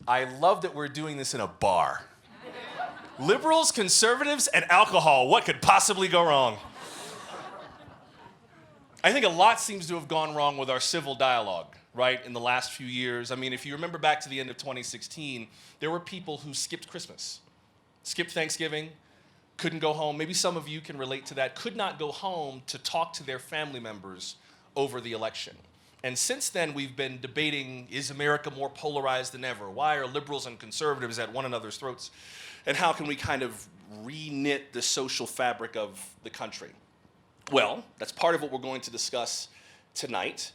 I love that we're doing this in a bar. Liberals, conservatives, and alcohol. What could possibly go wrong? I think a lot seems to have gone wrong with our civil dialogue, right, in the last few years. I mean, if you remember back to the end of 2016, there were people who skipped Christmas, skipped Thanksgiving, couldn't go home. Maybe some of you can relate to that. Could not go home to talk to their family members over the election. And since then, we've been debating, is America more polarized than ever? Why are liberals and conservatives at one another's throats? And how can we kind of re-knit the social fabric of the country? Well, that's part of what we're going to discuss tonight.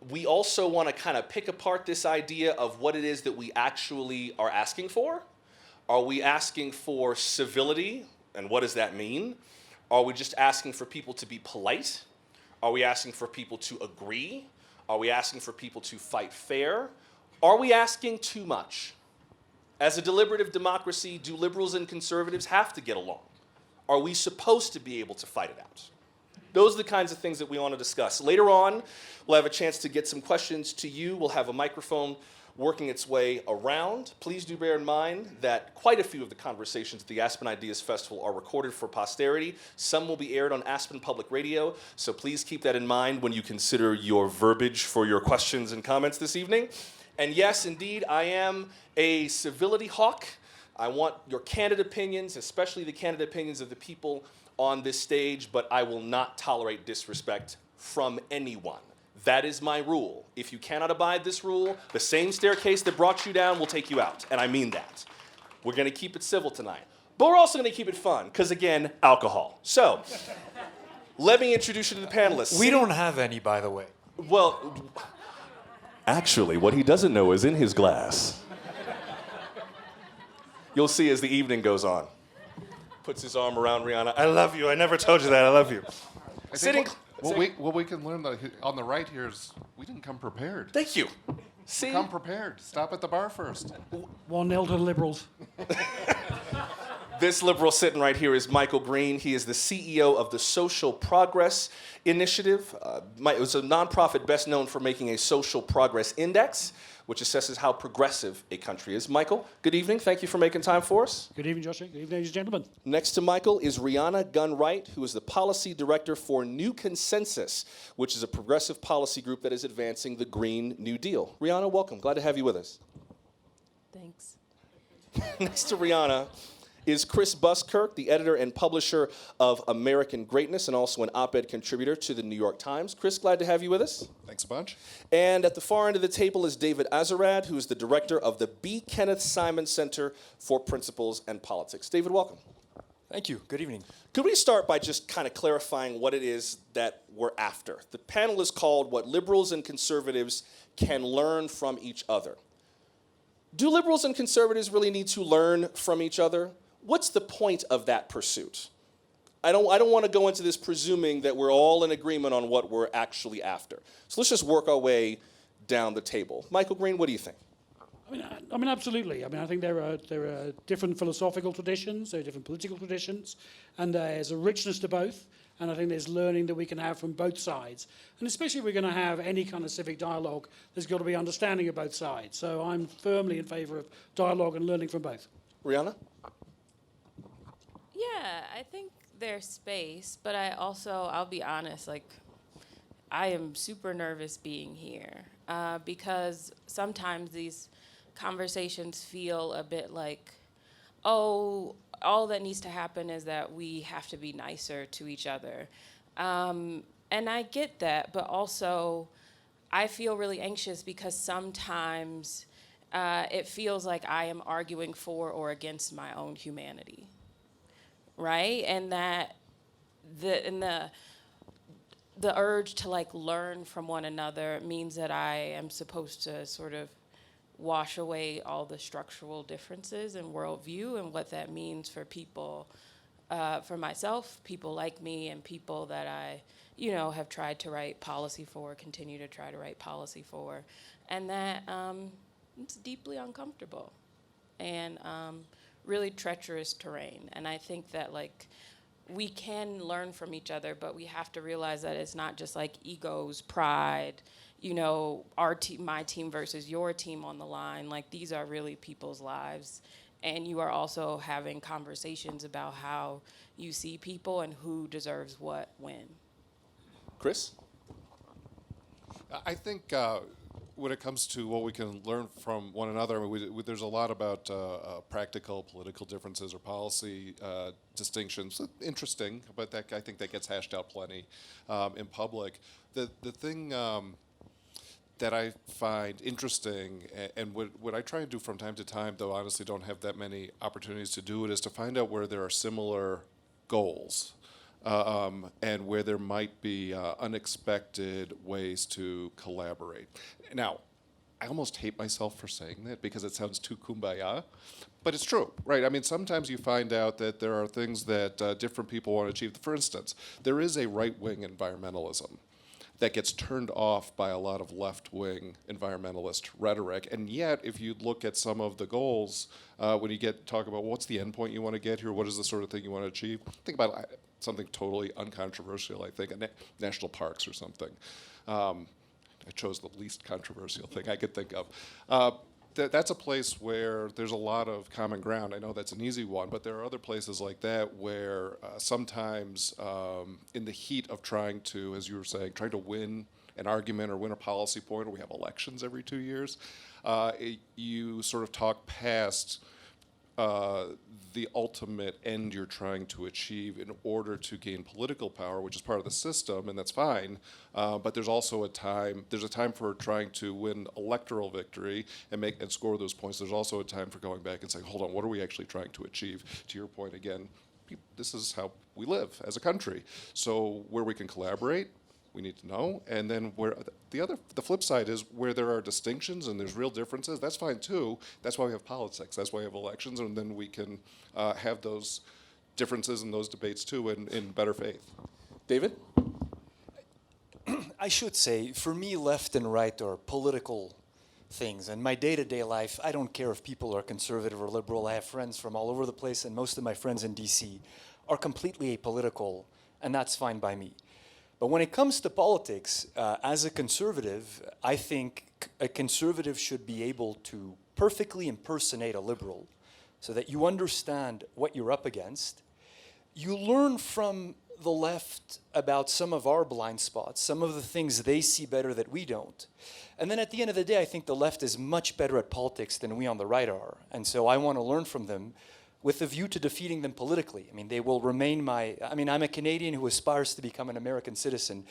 We also want to kind of pick apart this idea of what it is that we actually are asking for. Are we asking for civility? And what does that mean? Are we just asking for people to be polite? Are we asking for people to agree? Are we asking for people to fight fair? Are we asking too much? As a deliberative democracy, do liberals and conservatives have to get along? Are we supposed to be able to fight it out? Those are the kinds of things that we want to discuss. Later on, we'll have a chance to get some questions to you. We'll have a microphone working its way around. Please do bear in mind that quite a few of the conversations at the Aspen Ideas Festival are recorded for posterity. Some will be aired on Aspen Public Radio, so please keep that in mind when you consider your verbiage for your questions and comments this evening. And yes, indeed, I am a civility hawk. I want your candid opinions, especially the candid opinions of the people on this stage, but I will not tolerate disrespect from anyone. That is my rule. If you cannot abide this rule, the same staircase that brought you down will take you out, and I mean that. We're gonna keep it civil tonight, but we're also gonna keep it fun, because again, alcohol. So, let me introduce you to the panelists. We don't have any, by the way. Well, actually, what he doesn't know is in his glass. You'll see as the evening goes on. Puts his arm around Rihanna. I love you. I never told you that. I love you. Sitting. What we can learn on the right here is we didn't come prepared. Thank you. See? Come prepared. Stop at the bar first. 1-0 to the Liberals. This liberal sitting right here is Michael Green. He is the CEO of the Social Progress Initiative. It was a nonprofit best known for making a social progress index, which assesses how progressive a country is. Michael, good evening. Thank you for making time for us. Good evening, Joshua. Good evening, ladies and gentlemen. Next to Michael is Rihanna Gunn-Wright, who is the policy director for New Consensus, which is a progressive policy group that is advancing the Green New Deal. Rihanna, welcome. Glad to have you with us. Thanks. Next to Rihanna is Chris Buskirk, the editor and publisher of American Greatness and also an op-ed contributor to the New York Times. Chris, glad to have you with us. Thanks a bunch. And at the far end of the table is David Azarad, who is the director of the B. Kenneth Simon Center for Principles and Politics. David, welcome. Thank you. Good evening. Could we start by just kind of clarifying what it is that we're after? The panel is called What Liberals and Conservatives Can Learn from Each Other. Do liberals and conservatives really need to learn from each other? What's the point of that pursuit? I don't want to go into this presuming that we're all in agreement on what we're actually after. So let's just work our way down the table. Michael Green, what do you think? I mean, absolutely. I mean, I think there are different philosophical traditions, there are different political traditions, and there's a richness to both. And I think there's learning that we can have from both sides. And especially if we're going to have any kind of civic dialogue, there's got to be understanding of both sides. So I'm firmly in favor of dialogue and learning from both. Rihanna? Yeah, I think there's space, but I'll be honest, I am super nervous being here because sometimes these conversations feel a bit like, oh, all that needs to happen is that we have to be nicer to each other. And I get that, but also I feel really anxious because sometimes it feels like I am arguing for or against my own humanity. Right? And that the urge to learn from one another means that I am supposed to sort of wash away all the structural differences in worldview and what that means for people, for myself, people like me, and people that I, have tried to write policy for, continue to try to write policy for, and that it's deeply uncomfortable. And really treacherous terrain. And I think that we can learn from each other, but we have to realize that it's not just egos, pride, you know, my team versus your team on the line. Like, these are really people's lives. And you are also having conversations about how you see people and who deserves what when. Chris? I think when it comes to what we can learn from one another, I mean, there's a lot about practical political differences or policy distinctions. Interesting, but I think that gets hashed out plenty in public. The thing that I find interesting, and what I try and do from time to time, though honestly don't have that many opportunities to do it, is to find out where there are similar goals. And where there might be unexpected ways to collaborate. Now, I almost hate myself for saying that because it sounds too kumbaya, but it's true, right? I mean, sometimes you find out that there are things that different people want to achieve. For instance, there is a right-wing environmentalism that gets turned off by a lot of left-wing environmentalist rhetoric. And yet, if you look at some of the goals, when you talk about what's the end point you want to get here, what is the sort of thing you want to achieve, think about something totally uncontroversial, I think, national parks or something. I chose the least controversial thing I could think of. That's a place where there's a lot of common ground. I know that's an easy one, but there are other places like that where sometimes in the heat of trying to, as you were saying, trying to win an argument or win a policy point, or we have elections every 2 years, you sort of talk past the ultimate end you're trying to achieve in order to gain political power, which is part of the system, and that's fine. But there's also a time for trying to win electoral victory and score those points. There's also a time for going back and saying, hold on, what are we actually trying to achieve? To your point again, this is how we live as a country. So where we can collaborate, we need to know, and then where the flip side is where there are distinctions and there's real differences, that's fine too. That's why we have politics. That's why we have elections, and then we can have those differences and those debates too in better faith. David? I should say, for me, left and right are political things. In my day-to-day life, I don't care if people are conservative or liberal. I have friends from all over the place, and most of my friends in DC are completely apolitical, and that's fine by me. But when it comes to politics, as a conservative, I think a conservative should be able to perfectly impersonate a liberal so that you understand what you're up against. You learn from the left about some of our blind spots, some of the things they see better that we don't. And then at the end of the day, I think the left is much better at politics than we on the right are. And so I want to learn from them with a view to defeating them politically. I mean, they will remain I'm a Canadian who aspires to become an American citizen.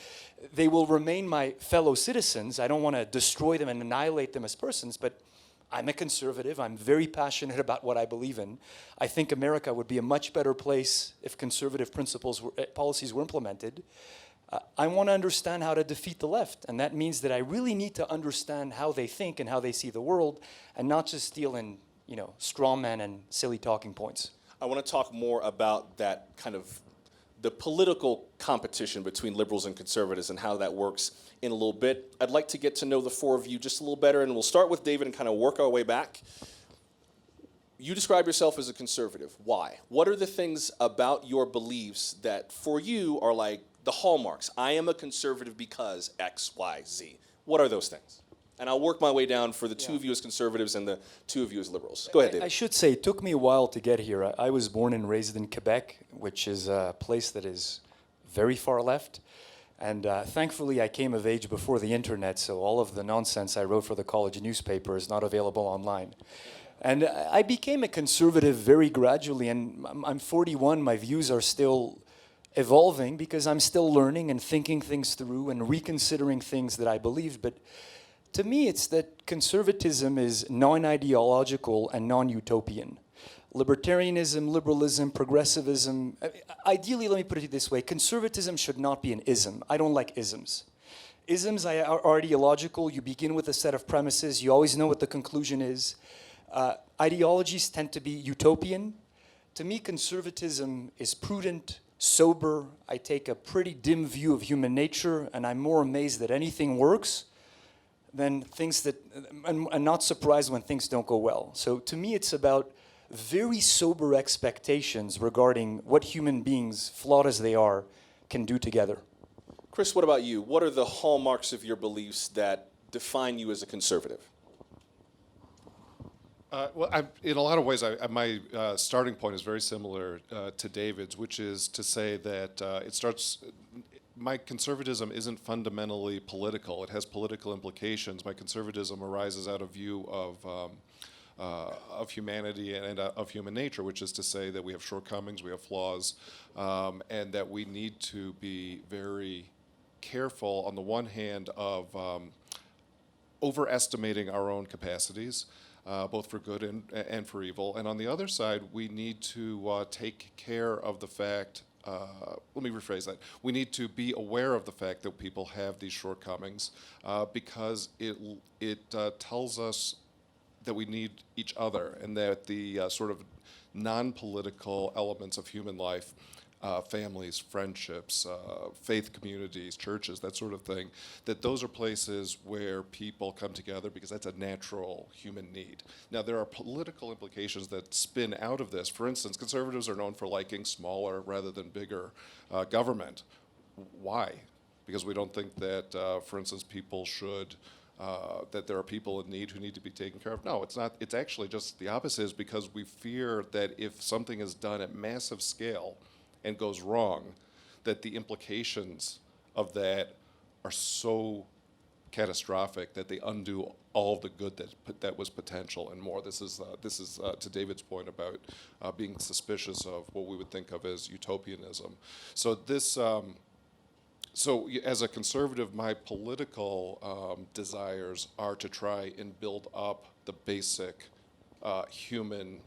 They will remain my fellow citizens. I don't want to destroy them and annihilate them as persons, but I'm a conservative. I'm very passionate about what I believe in. I think America would be a much better place if conservative policies were implemented. I want to understand how to defeat the left, and that means that I really need to understand how they think and how they see the world, and not just deal in straw men and silly talking points. I want to talk more about that kind of the political competition between liberals and conservatives and how that works in a little bit. I'd like to get to know the four of you just a little better, and we'll start with David and kind of work our way back. You describe yourself as a conservative. Why? What are the things about your beliefs that for you are like the hallmarks? I am a conservative because X, Y, Z. What are those things? And I'll work my way down for the two of you as conservatives and the two of you as liberals. Go ahead, David. I should say, it took me a while to get here. I was born and raised in Quebec, which is a place that is very far left. And thankfully, I came of age before the internet, so all of the nonsense I wrote for the college newspaper is not available online. And I became a conservative very gradually, and I'm 41. My views are still evolving because I'm still learning and thinking things through and reconsidering things that I believed. But to me, it's that conservatism is non-ideological and non-utopian. Libertarianism, liberalism, progressivism, ideally, let me put it this way, conservatism should not be an ism. I don't like isms. Isms are ideological. You begin with a set of premises. You always know what the conclusion is. Ideologies tend to be utopian. To me, conservatism is prudent, sober. I take a pretty dim view of human nature, and I'm more amazed that anything works than things that, and not surprised when things don't go well. So to me, it's about very sober expectations regarding what human beings, flawed as they are, can do together. Chris, what about you? What are the hallmarks of your beliefs that define you as a conservative? In a lot of ways, my starting point is very similar to David's, which is to say that my conservatism isn't fundamentally political. It has political implications. My conservatism arises out of view of humanity and of human nature, which is to say that we have shortcomings, we have flaws, and that we need to be very careful, on the one hand, of overestimating our own capacities, both for good and for evil. And on the other side, we need to take care of the fact, let me rephrase that. We need to be aware of the fact that people have these shortcomings because it tells us that we need each other, and that the sort of non-political elements of human life, families, friendships, faith communities, churches, that sort of thing, that those are places where people come together because that's a natural human need. Now, there are political implications that spin out of this. For instance, conservatives are known for liking smaller rather than bigger government. Why? Because we don't think that, for instance, people should that there are people in need who need to be taken care of. No, it's not. It's actually just the opposite, is because we fear that if something is done at massive scale and goes wrong, that the implications of that are so catastrophic that they undo all the good that was potential and more. This is to David's point about being suspicious of what we would think of as utopianism. So this. So as a conservative, my political desires are to try and build up the basic human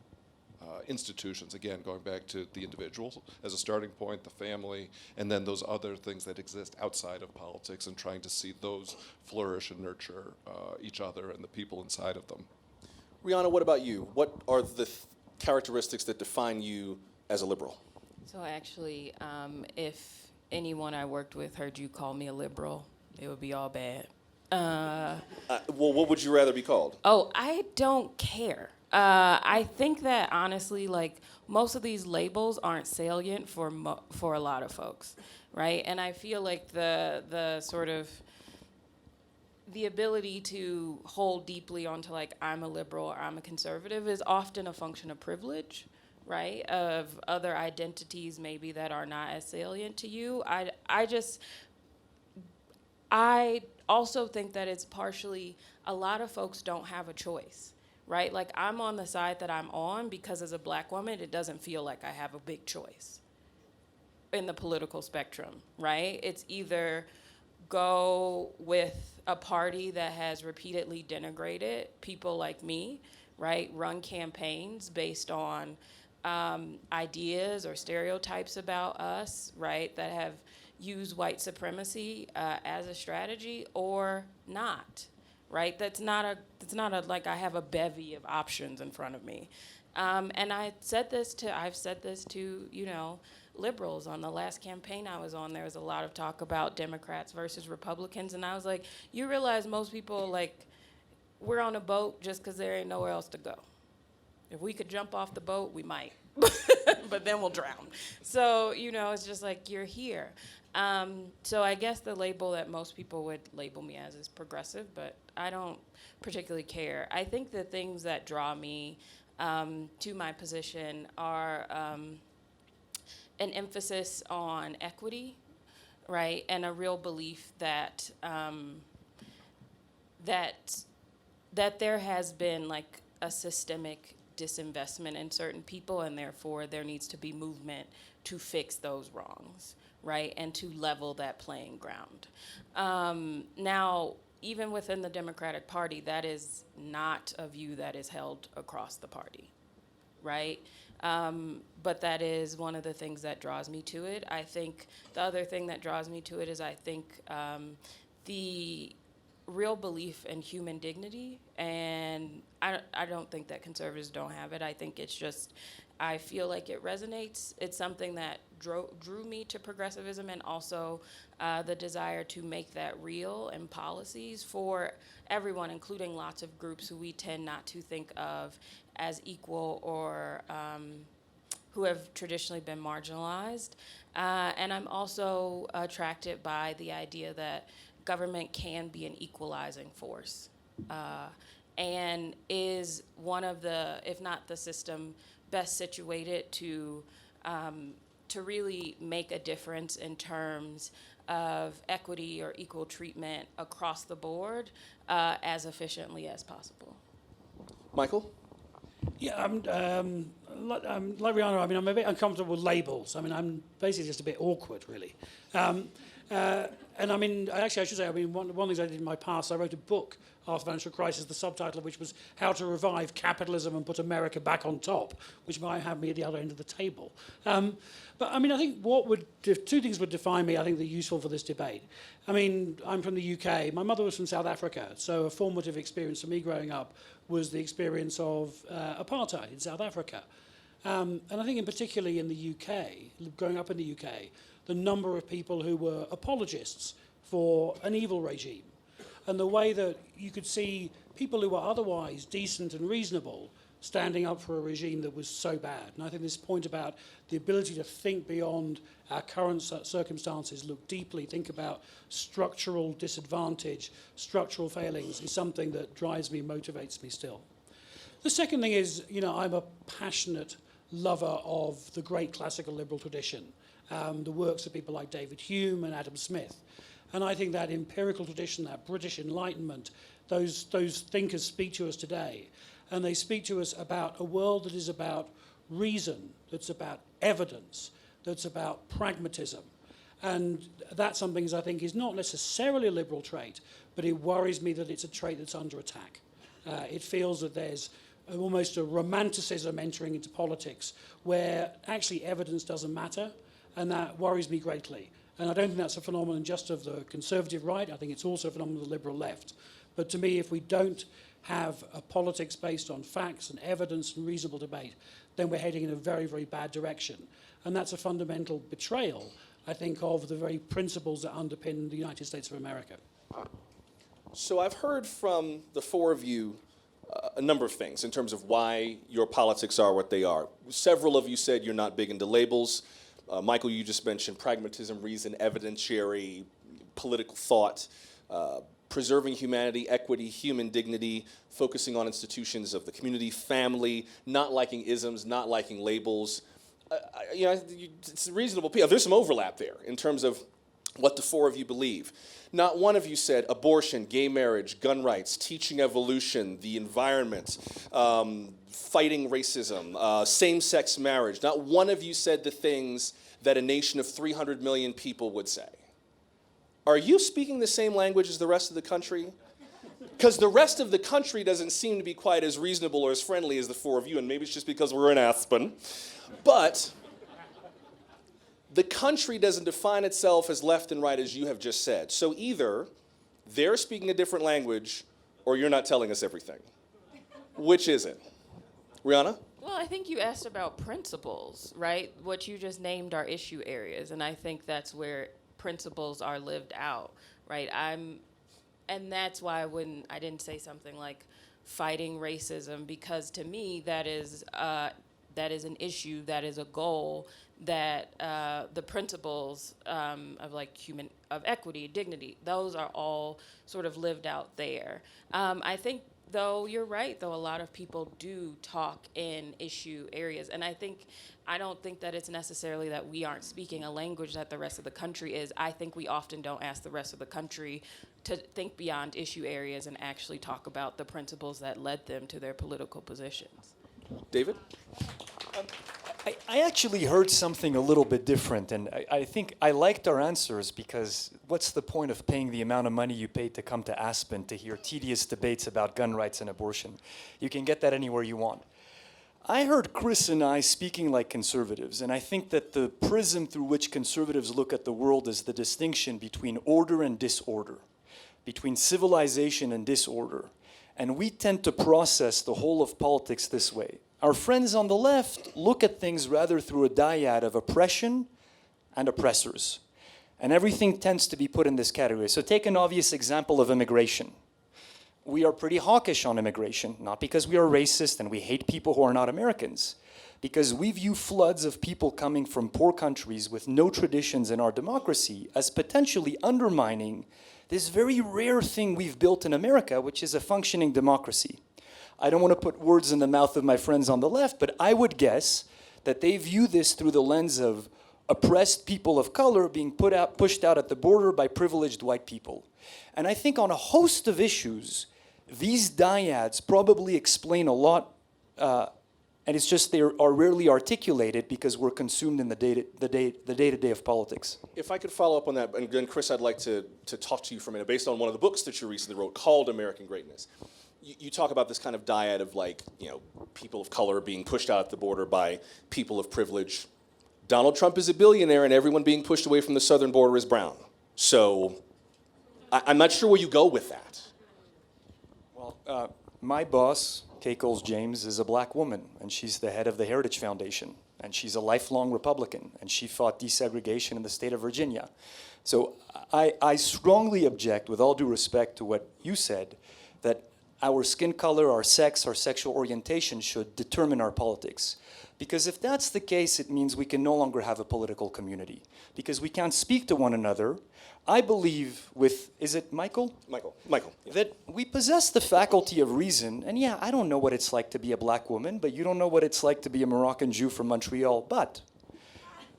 institutions, again, going back to the individual as a starting point, the family, and then those other things that exist outside of politics, and trying to see those flourish and nurture each other and the people inside of them. Rihanna, what about you? What are the characteristics that define you as a liberal? So actually, if anyone I worked with heard you call me a liberal, it would be all bad. Well, what would you rather be called? Oh, I don't care. I think that honestly, like, most of these labels aren't salient for a lot of folks, right? And I feel like the sort of the ability to hold deeply onto, like, I'm a liberal or I'm a conservative is often a function of privilege, right? Of other identities maybe that are not as salient to you. I also think that it's partially a lot of folks don't have a choice, right? Like, I'm on the side that I'm on because as a black woman, it doesn't feel like I have a big choice in the political spectrum, right? It's either go with a party that has repeatedly denigrated people like me, right? Run campaigns based on ideas or stereotypes about us, right? That have used white supremacy as a strategy, or not, right? That's not a like I have a bevy of options in front of me. And I've said this to, you know, liberals. On the last campaign I was on, there was a lot of talk about Democrats versus Republicans, and I was like, you realize most people, like, we're on a boat just because there ain't nowhere else to go. If we could jump off the boat, we might, but then we'll drown. So, you know, it's just like, you're here. So I guess the label that most people would label me as is progressive, but I don't particularly care. I think the things that draw me to my position are an emphasis on equity, right, and a real belief that that there has been, like, a systemic disinvestment in certain people, and therefore there needs to be movement to fix those wrongs, right, and to level that playing ground. Now, even within the Democratic Party, that is not a view that is held across the party, right? But that is one of the things that draws me to it. I think the other thing that draws me to it is, I think, the real belief in human dignity, and I don't think that conservatives don't have it. I think it's just, I feel like it resonates. It's something that drew me to progressivism, and also the desire to make that real in policies for everyone, including lots of groups who we tend not to think of as equal, or who have traditionally been marginalized. And I'm also attracted by the idea that government can be an equalizing force, and is one of the, if not the system, best situated to really make a difference in terms of equity or equal treatment across the board as efficiently as possible. Michael? Yeah, like Rihanna, I mean, I'm a bit uncomfortable with labels. I mean, I'm basically just a bit awkward, really. And I mean, actually, I should say, I mean, one of the things I did in my past, I wrote a book after the financial crisis, the subtitle of which was How to Revive Capitalism and Put America Back on Top, which might have me at the other end of the table. But I mean, I think two things would define me, I think, that are useful for this debate. I mean, I'm from the UK. My mother was from South Africa, so a formative experience for me growing up was the experience of apartheid in South Africa. And I think in particularly in the UK, growing up in the UK, the number of people who were apologists for an evil regime, and the way that you could see people who were otherwise decent and reasonable standing up for a regime that was so bad. And I think this point about the ability to think beyond our current circumstances, look deeply, think about structural disadvantage, structural failings, is something that drives me, motivates me still. The second thing is, you know, I'm a passionate lover of the great classical liberal tradition, the works of people like David Hume and Adam Smith. And I think that empirical tradition, that British Enlightenment, those thinkers speak to us today. And they speak to us about a world that is about reason, that's about evidence, that's about pragmatism. And that's something that I think is not necessarily a liberal trait, but it worries me that it's a trait that's under attack. It feels that there's almost a romanticism entering into politics where actually evidence doesn't matter, and that worries me greatly. And I don't think that's a phenomenon just of the conservative right. I think it's also a phenomenon of the liberal left. But to me, if we don't have a politics based on facts and evidence and reasonable debate, then we're heading in a very, very bad direction. And that's a fundamental betrayal, I think, of the very principles that underpin the United States of America. So I've heard from the four of you a number of things in terms of why your politics are what they are. Several of you said you're not big into labels. Michael, you just mentioned pragmatism, reason, evidentiary, political thought, preserving humanity, equity, human dignity, focusing on institutions of the community, family, not liking isms, not liking labels. You know, it's reasonable. There's some overlap there in terms of what the four of you believe. Not one of you said abortion, gay marriage, gun rights, teaching evolution, the environment, fighting racism, same-sex marriage. Not one of you said the things that a nation of 300 million people would say. Are you speaking the same language as the rest of the country? Because the rest of the country doesn't seem to be quite as reasonable or as friendly as the four of you, and maybe it's just because we're in Aspen. But the country doesn't define itself as left and right as you have just said. So either they're speaking a different language or you're not telling us everything. Which is it? Rihanna? Well, I think you asked about principles, right? What you just named are issue areas, and I think that's where principles are lived out, right? And that's why I didn't say something like fighting racism, because to me that is an issue, that is a goal that the principles of equity, dignity, those are all sort of lived out there. I think, though, you're right, though, a lot of people do talk in issue areas. And I don't think that it's necessarily that we aren't speaking a language that the rest of the country is. I think we often don't ask the rest of the country to think beyond issue areas and actually talk about the principles that led them to their political positions. David? I actually heard something a little bit different, and I think I liked our answers, because what's the point of paying the amount of money you paid to come to Aspen to hear tedious debates about gun rights and abortion? You can get that anywhere you want. I heard Chris and I speaking like conservatives, and I think that the prism through which conservatives look at the world is the distinction between order and disorder, between civilization and disorder. And we tend to process the whole of politics this way. Our friends on the left look at things rather through a dyad of oppression and oppressors. And everything tends to be put in this category. So take an obvious example of immigration. We are pretty hawkish on immigration, not because we are racist and we hate people who are not Americans, because we view floods of people coming from poor countries with no traditions in our democracy as potentially undermining this very rare thing we've built in America, which is a functioning democracy. I don't want to put words in the mouth of my friends on the left, but I would guess that they view this through the lens of oppressed people of color being pushed out at the border by privileged white people. And I think on a host of issues, these dyads probably explain a lot, and it's just they are rarely articulated because we're consumed in the day-to-day of politics. If I could follow up on that, and then Chris, I'd like to talk to you for a minute based on one of the books that you recently wrote called American Greatness. You talk about this kind of dyad of people of color being pushed out at the border by people of privilege. Donald Trump is a billionaire and everyone being pushed away from the southern border is brown. So I'm not sure where you go with that. Well, my boss, Kay Coles James, is a black woman, and she's the head of the Heritage Foundation, and she's a lifelong Republican, and she fought desegregation in the state of Virginia. So I strongly object, with all due respect to what you said, that our skin color, our sex, our sexual orientation should determine our politics. Because if that's the case, it means we can no longer have a political community. Because we can't speak to one another. I believe with, is it Michael? Michael. Yeah. That we possess the faculty of reason. And yeah, I don't know what it's like to be a black woman, but you don't know what it's like to be a Moroccan Jew from Montreal. But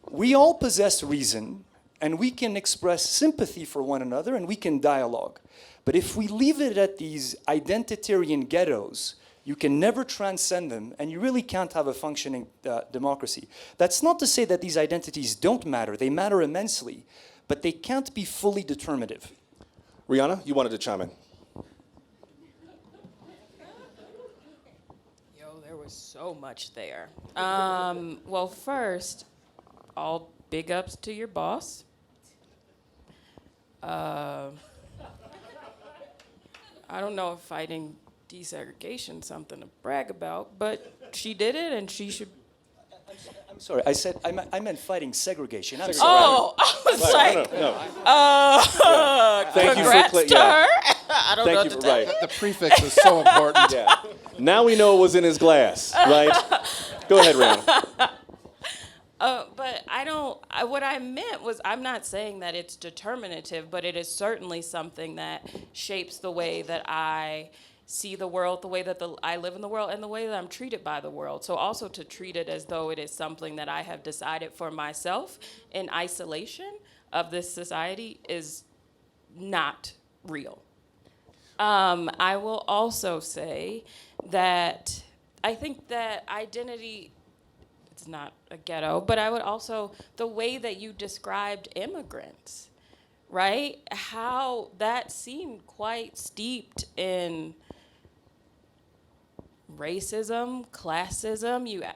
we all possess reason, and we can express sympathy for one another, and we can dialogue. But if we leave it at these identitarian ghettos, you can never transcend them, and you really can't have a functioning democracy. That's not to say that these identities don't matter. They matter immensely, but they can't be fully determinative. Rihanna, you wanted to chime in. There was so much there. Well, first, all big ups to your boss. I don't know if fighting desegregation is something to brag about, but she did it, and she should. I'm sorry, I meant fighting segregation. I'm sorry. Oh, I was like, No. Thank congrats you for to her. I don't know Thank what you to for tell you. The prefix is so important. Yeah. Now we know it was in his glass, right? Go ahead, Rihanna. But what I meant was, I'm not saying that it's determinative, but it is certainly something that shapes the way that I see the world, the way that I live in the world, and the way that I'm treated by the world. So also to treat it as though it is something that I have decided for myself in isolation of this society is not real. I will also say that I think that identity, it's not a ghetto, but I would also, the way that you described immigrants, right? How that seemed quite steeped in racism, classism.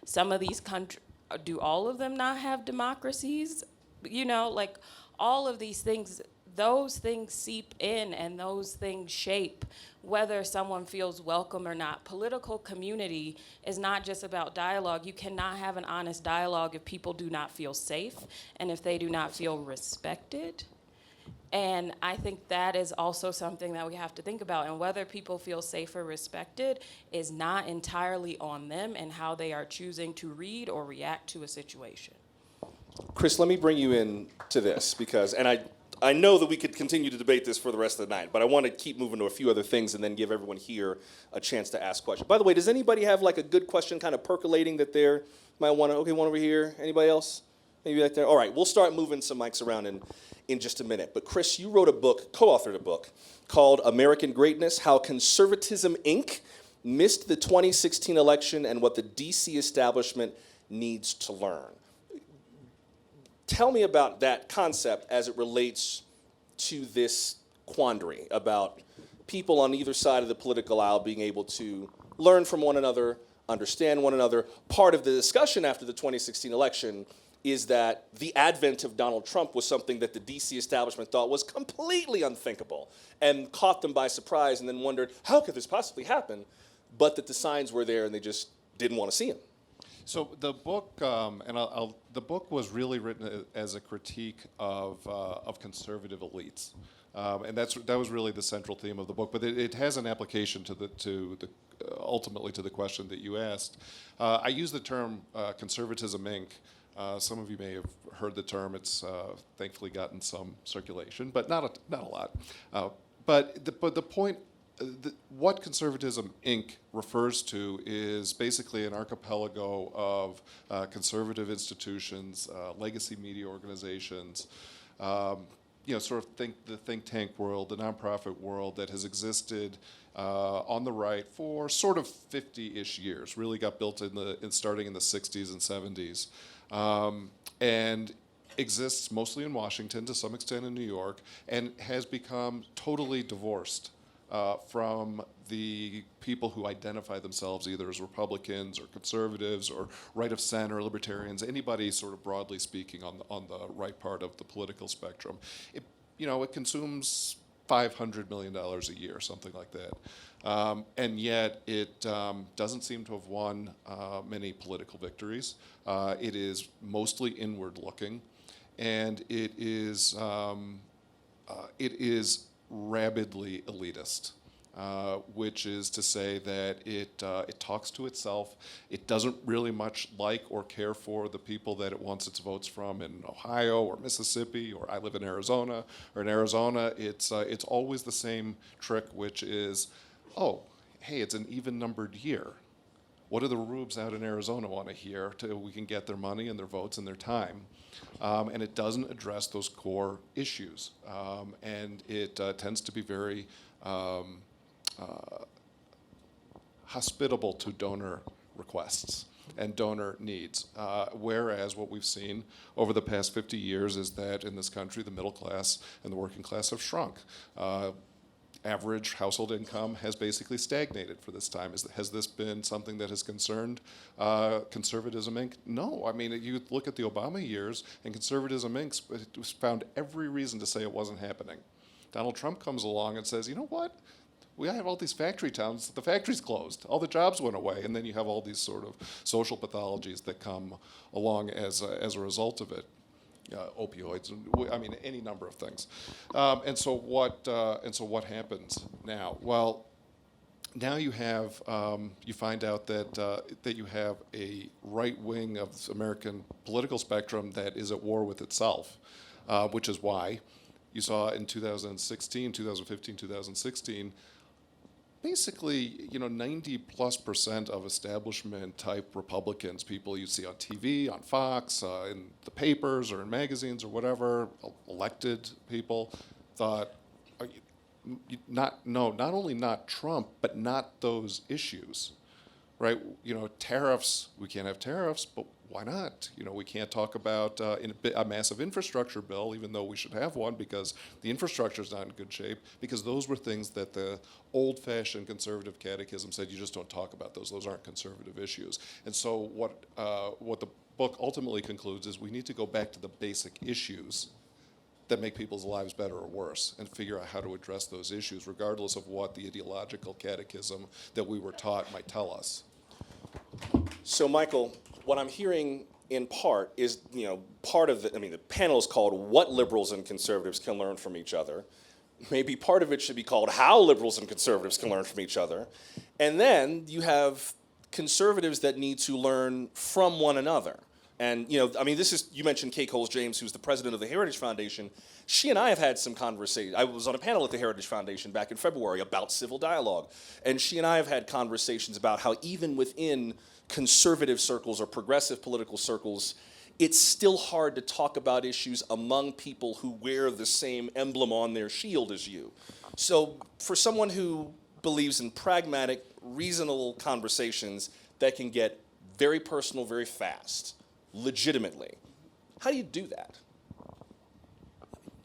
Some of these countries, do all of them not have democracies? Like all of these things, those things seep in and those things shape whether someone feels welcome or not. Political community is not just about dialogue. You cannot have an honest dialogue if people do not feel safe and if they do not feel respected. And I think that is also something that we have to think about. And whether people feel safe or respected is not entirely on them and how they are choosing to read or react to a situation. Chris, let me bring you in to this because, and I know that we could continue to debate this for the rest of the night, but I want to keep moving to a few other things and then give everyone here a chance to ask questions. By the way, does anybody have like a good question kind of percolating that they might want to, okay, one over here, anybody else? Maybe right there? All right, we'll start moving some mics around in just a minute. But Chris, you wrote a book, co-authored a book, called American Greatness, How Conservatism, Inc. Missed the 2016 election and What the DC Establishment Needs to Learn. Tell me about that concept as it relates to this quandary about people on either side of the political aisle being able to learn from one another, understand one another. Part of the discussion after the 2016 election is that the advent of Donald Trump was something that the DC establishment thought was completely unthinkable and caught them by surprise and then wondered, how could this possibly happen? But that the signs were there and they just didn't want to see them. So the book, the book was really written as a critique of conservative elites. And that was really the central theme of the book. But it has an application to the ultimately to the question that you asked. I use the term conservatism Inc. Some of you may have heard the term. It's thankfully gotten some circulation, but not a lot. But the point, what Conservatism Inc. refers to is basically an archipelago of conservative institutions, legacy media organizations, sort of the think tank world, the nonprofit world that has existed on the right for sort of 50-ish years. Really got built starting in the 60s and 70s, and exists mostly in Washington, to some extent in New York, and has become totally divorced from the people who identify themselves either as Republicans or conservatives or right of center, libertarians, anybody sort of broadly speaking on the right part of the political spectrum. It consumes $500 million a year, something like that. And yet it doesn't seem to have won many political victories. It is mostly inward looking, and it is rabidly elitist, which is to say that it talks to itself. It doesn't really much like or care for the people that it wants its votes from in Ohio or Mississippi, or I live in Arizona, or in Arizona it's always the same trick, which is, oh, hey, it's an even-numbered year. What do the rubes out in Arizona want to hear till we can get their money and their votes and their time? And it doesn't address those core issues. And it tends to be very hospitable to donor requests and donor needs. Whereas what we've seen over the past 50 years is that in this country, the middle class and the working class have shrunk. Average household income has basically stagnated for this time. Has this been something that has concerned Conservatism Inc.? No. I mean, you look at the Obama years, and Conservatism Inc. found every reason to say it wasn't happening. Donald Trump comes along and says, you know what? We have all these factory towns. The factories closed. All the jobs went away. And then you have all these sort of social pathologies that come along as a result of it. Opioids, I mean, any number of things. And so what happens now? Well, now you have you find out that you have a right wing of the American political spectrum that is at war with itself, which is why you saw in 2016, 2015, 2016. Basically, 90+% of establishment-type Republicans, people you see on TV, on Fox, in the papers or in magazines or whatever, elected people, thought, not only not Trump, but not those issues, right? Tariffs, we can't have tariffs, but why not? We can't talk about a massive infrastructure bill, even though we should have one, because the infrastructure is not in good shape, because those were things that the old-fashioned conservative catechism said you just don't talk about those. Those aren't conservative issues. And so what the book ultimately concludes is we need to go back to the basic issues that make people's lives better or worse, and figure out how to address those issues, regardless of what the ideological catechism that we were taught might tell us. So, Michael, what I'm hearing in part is, part of the panel is called What Liberals and Conservatives Can Learn from Each Other. Maybe part of it should be called How Liberals and Conservatives Can Learn from Each Other. And then you have conservatives that need to learn from one another. And, you mentioned Kay Coles-James, who's the president of the Heritage Foundation. She and I have had some conversations. I was on a panel at the Heritage Foundation back in February about civil dialogue. And she and I have had conversations about how even within conservative circles or progressive political circles, it's still hard to talk about issues among people who wear the same emblem on their shield as you. So for someone who believes in pragmatic, reasonable conversations that can get very personal very fast, legitimately, how do you do that?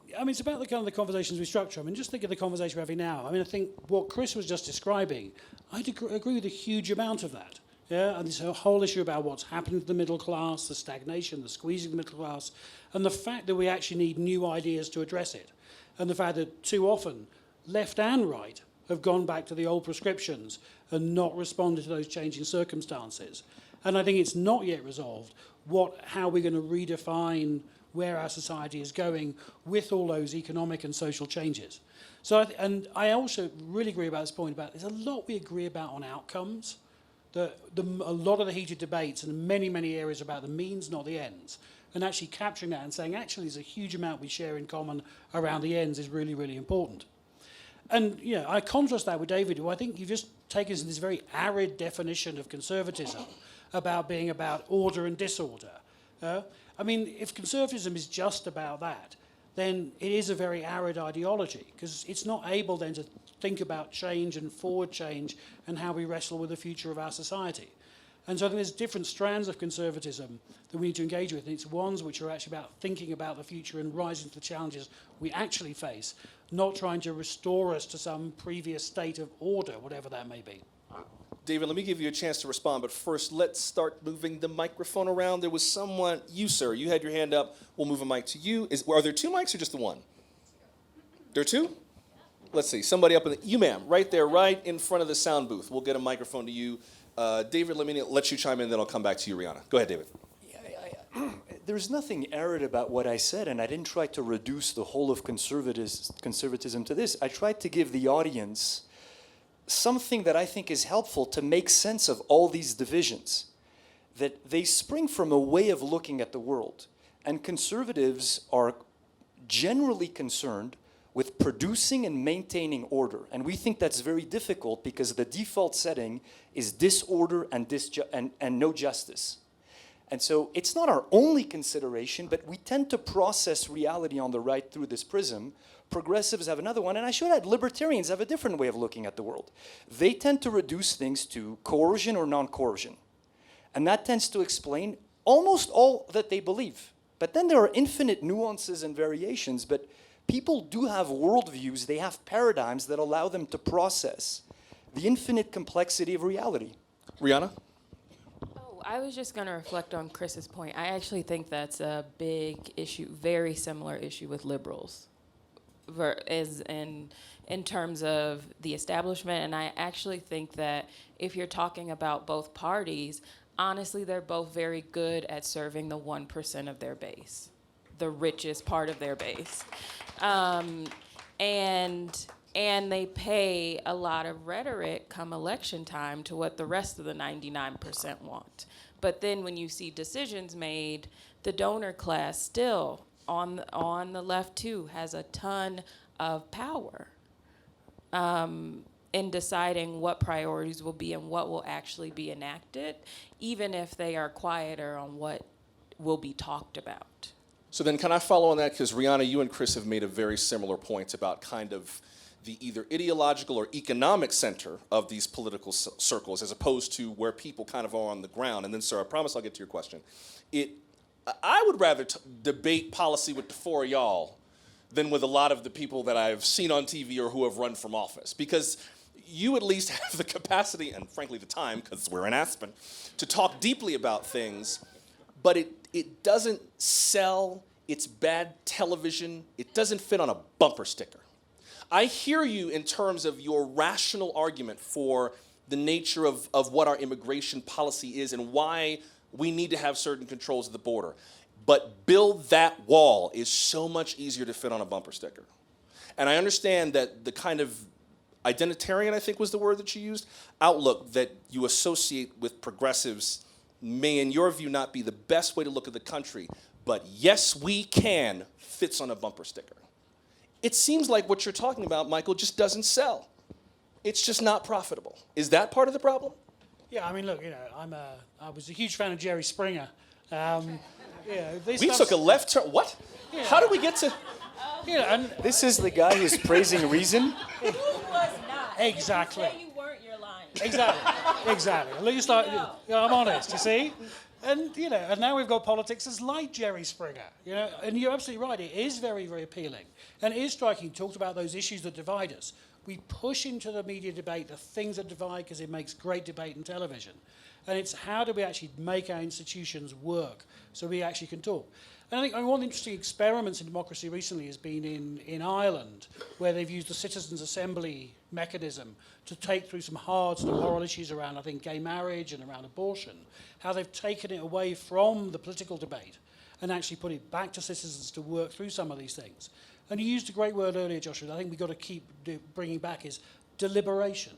It's about the kind of the conversations we structure. Just think of the conversation we're having now. I think what Chris was just describing, I'd agree with a huge amount of that. Yeah, and this whole issue about what's happening to the middle class, the stagnation, the squeezing of the middle class, and the fact that we actually need new ideas to address it. And the fact that too often, left and right have gone back to the old prescriptions and not responded to those changing circumstances. And I think it's not yet resolved how we're going to redefine where our society is going with all those economic and social changes. So, and I also really agree about this point about there's a lot we agree about on outcomes. A lot of the heated debates and many areas about the means, not the ends. And actually capturing that and saying, actually, there's a huge amount we share in common around the ends is really, really important. And I contrast that with David, who I think you've just taken us in this very arid definition of conservatism about being about order and disorder. I mean, if conservatism is just about that, then it is a very arid ideology, because it's not able then to think about change and forward change and how we wrestle with the future of our society. And so I think there's different strands of conservatism that we need to engage with, and it's ones which are actually about thinking about the future and rising to the challenges we actually face, not trying to restore us to some previous state of order, whatever that may be. David, let me give you a chance to respond, but first let's start moving the microphone around. There was someone, you sir, you had your hand up. We'll move a mic to you. Are there two mics or just the one? There are two? Let's see, somebody up in the, you ma'am, right there, right in front of the sound booth. We'll get a microphone to you. David, let me let you chime in, then I'll come back to you, Rihanna. Go ahead, David. There's nothing arid about what I said, and I didn't try to reduce the whole of conservatism to this. I tried to give the audience something that I think is helpful to make sense of all these divisions, that they spring from a way of looking at the world. And conservatives are generally concerned with producing and maintaining order. And we think that's very difficult because the default setting is disorder and no justice. And so it's not our only consideration, but we tend to process reality on the right through this prism. Progressives have another one, and I should add, libertarians have a different way of looking at the world. They tend to reduce things to coercion or non-coercion. And that tends to explain almost all that they believe. But then there are infinite nuances and variations, but people do have worldviews, they have paradigms that allow them to process the infinite complexity of reality. Rihanna? I was just going to reflect on Chris's point. I actually think that's a big issue, very similar issue with liberals, in terms of the establishment. And I actually think that if you're talking about both parties, honestly, they're both very good at serving the 1% of their base, the richest part of their base. And they pay a lot of rhetoric come election time to what the rest of the 99% want. But then when you see decisions made, the donor class still on the left too has a ton of power in deciding what priorities will be and what will actually be enacted, even if they are quieter on what will be talked about. So then can I follow on that? Because Rihanna, you and Chris have made a very similar point about kind of the either ideological or economic center of these political circles as opposed to where people kind of are on the ground. And then, sir, I promise I'll get to your question. I would rather debate policy with the four of y'all than with a lot of the people that I've seen on TV or who have run from office, because you at least have the capacity and, frankly, the time, because we're in Aspen, to talk deeply about things, but it doesn't sell, it's bad television, it doesn't fit on a bumper sticker. I hear you in terms of your rational argument for the nature of what our immigration policy is and why we need to have certain controls at the border. But build that wall is so much easier to fit on a bumper sticker. And I understand that the kind of identitarian, I think was the word that you used, outlook that you associate with progressives may, in your view, not be the best way to look at the country. But yes, we can fits on a bumper sticker. It seems like what you're talking about, Michael, just doesn't sell. It's just not profitable. Is that part of the problem? Yeah, I mean, look, I was a huge fan of Jerry Springer. We took a left turn. What? Yeah. How did we get to? And this is the guy who's praising reason. Who was not? Exactly. If you say you weren't, you're lying. Exactly. At least I'm honest. You see. And and now we've got politics that's like Jerry Springer. And you're absolutely right. It is very, very appealing, and it is striking. Talked about those issues that divide us. We push into the media debate the things that divide because it makes great debate in television, and it's how do we actually make our institutions work so we actually can talk. And I think one of the interesting experiments in democracy recently has been in Ireland, where they've used the citizens' assembly mechanism to take through some hard sort of moral issues around, I think, gay marriage and around abortion, how they've taken it away from the political debate and actually put it back to citizens to work through some of these things. And you used a great word earlier, Joshua, that I think we've got to keep bringing back is deliberation.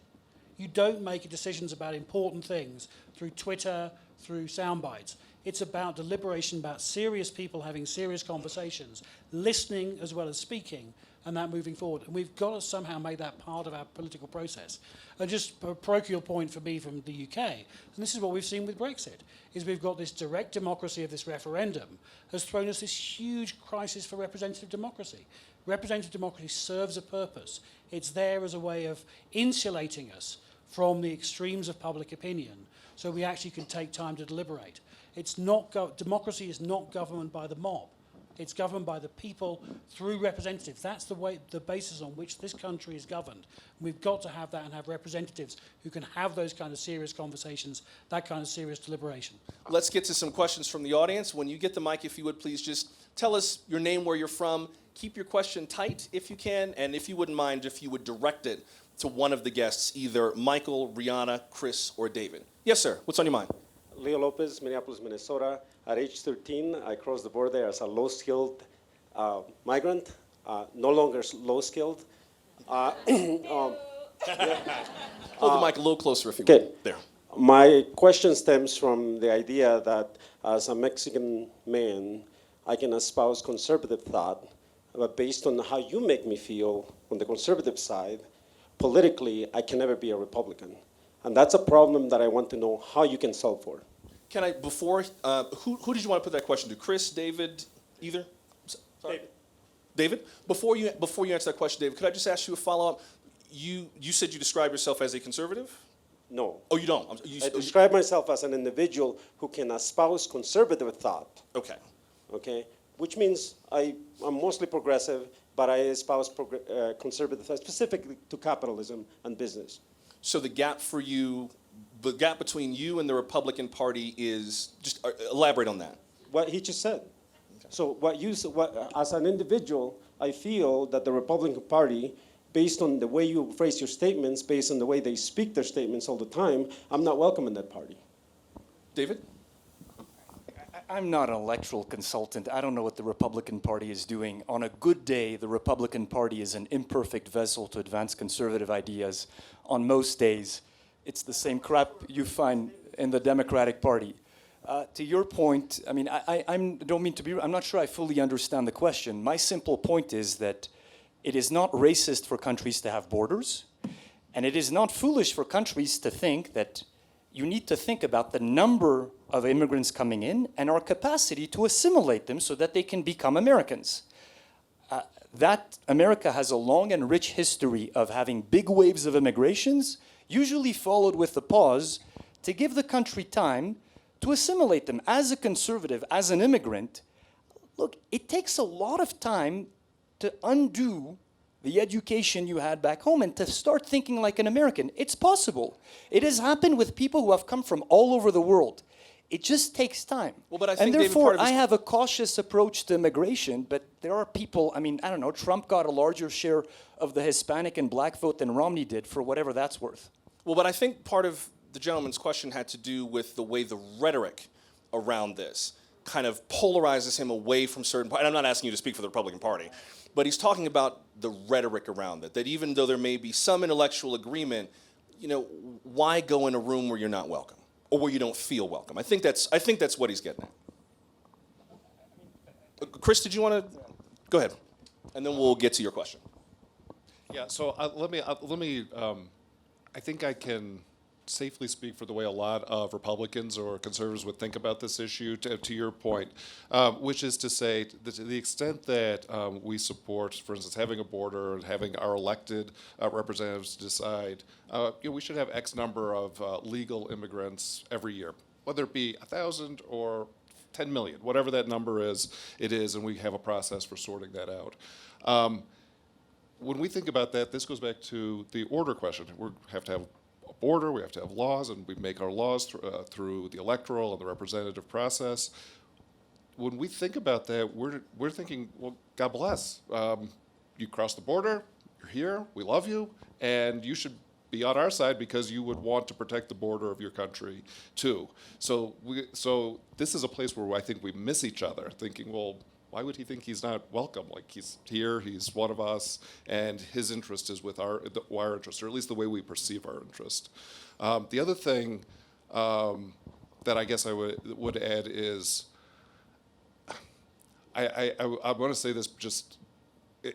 You don't make decisions about important things through Twitter, through sound bites. It's about deliberation, about serious people having serious conversations, listening as well as speaking, and that moving forward. And we've got to somehow make that part of our political process. And just a parochial point for me from the UK, and this is what we've seen with Brexit, is we've got this direct democracy of this referendum has thrown us this huge crisis for representative democracy. Representative democracy serves a purpose. It's there as a way of insulating us from the extremes of public opinion, so we actually can take time to deliberate. It's not democracy is not government by the mob. It's governed by the people through representatives. That's the basis on which this country is governed. We've got to have that and have representatives who can have those kind of serious conversations, that kind of serious deliberation. Let's get to some questions from the audience. When you get the mic, if you would please just tell us your name, where you're from. Keep your question tight if you can, and if you wouldn't mind, if you would direct it to one of the guests, either Michael, Rihanna, Chris, or David. Yes, sir. What's on your mind? Leo Lopez, Minneapolis, Minnesota. At age 13, I crossed the border as a low-skilled migrant, no longer low-skilled. Hold the mic a little closer if you Okay. would. There. My question stems from the idea that as a Mexican man, I can espouse conservative thought, but based on how you make me feel on the conservative side, politically, I can never be a Republican. And that's a problem that I want to know how you can solve for. Can I, before, who did you want to put that question to? Chris, David, either? Sorry. David? Before you answer that question, David, could I just ask you a follow-up? You said you describe yourself as a conservative? No. Oh, you don't? I describe myself as an individual who can espouse conservative thought. Okay. Okay? Which means I'm mostly progressive, but I espouse conservative thought, specifically to capitalism and business. So the gap for you, the gap between you and the Republican Party is, just elaborate on that. What he just said. Okay. So as an individual, I feel that the Republican Party, based on the way you phrase your statements, based on the way they speak their statements all the time, I'm not welcome in that party. David? I'm not an electoral consultant. I don't know what the Republican Party is doing. On a good day, the Republican Party is an imperfect vessel to advance conservative ideas. On most days, it's the same crap you find in the Democratic Party. To your point, I mean, I'm not sure I fully understand the question. My simple point is that it is not racist for countries to have borders, and it is not foolish for countries to think that you need to think about the number of immigrants coming in and our capacity to assimilate them so that they can become Americans. That America has a long and rich history of having big waves of immigrations, usually followed with a pause to give the country time to assimilate them. As a conservative, as an immigrant, look, it takes a lot of time to undo the education you had back home and to start thinking like an American. It's possible. It has happened with people who have come from all over the world. It just takes time. Well, but I think, and therefore, David, I have a cautious approach to immigration, but there are people, I mean, I don't know, Trump got a larger share of the Hispanic and black vote than Romney did, for whatever that's worth. Well, but I think part of the gentleman's question had to do with the way the rhetoric around this kind of polarizes him away from certain parties. And I'm not asking you to speak for the Republican Party, but he's talking about the rhetoric around it, that even though there may be some intellectual agreement, you know, why go in a room where you're not welcome or where you don't feel welcome? I think that's what he's getting at. Chris, did you want to go ahead, and then we'll get to your question. Yeah. So let me. I think I can safely speak for the way a lot of Republicans or conservatives would think about this issue, to your point, which is to say that to the extent that we support, for instance, having a border and having our elected representatives decide, we should have X number of legal immigrants every year, whether it be 1,000 or 10 million, whatever that number is, it is, and we have a process for sorting that out. When we think about that, this goes back to the order question. We have to have a border, we have to have laws, and we make our laws through the electoral and the representative process. When we think about that, we're thinking, well, God bless. You cross the border, you're here, we love you, and you should be on our side because you would want to protect the border of your country too. So this is a place where I think we miss each other, thinking, well, why would he think he's not welcome? Like, he's here, he's one of us, and his interest is with our interest, or at least the way we perceive our interest. The other thing that I guess I would add is, I want to say this just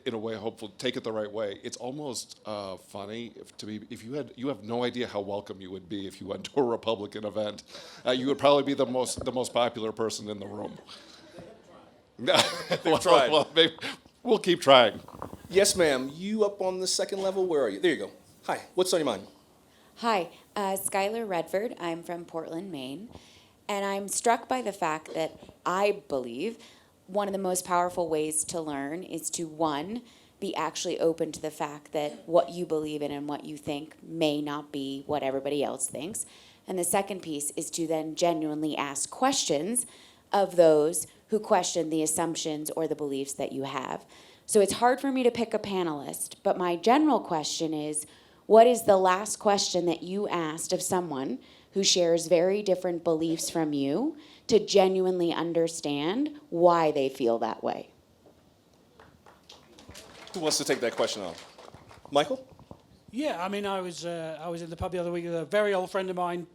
in a way, hopefully, take it the right way. It's almost funny if you have no idea how welcome you would be if you went to a Republican event. You would probably be the most popular person in the room. tried. Well, maybe we'll keep trying. Yes, ma'am. You up on the second level? Where are you? There you go. Hi. What's on your mind? Hi, Skylar Redford. I'm from Portland, Maine. And I'm struck by the fact that I believe one of the most powerful ways to learn is to, one, be actually open to the fact that what you believe in and what you think may not be what everybody else thinks. And the second piece is to then genuinely ask questions of those who question the assumptions or the beliefs that you have. So it's hard for me to pick a panelist, but my general question is, what is the last question that you asked of someone who shares very different beliefs from you to genuinely understand why they feel that way? Who wants to take that question on? Michael? Yeah, I mean, I was in the pub the other week with a very old friend of mine,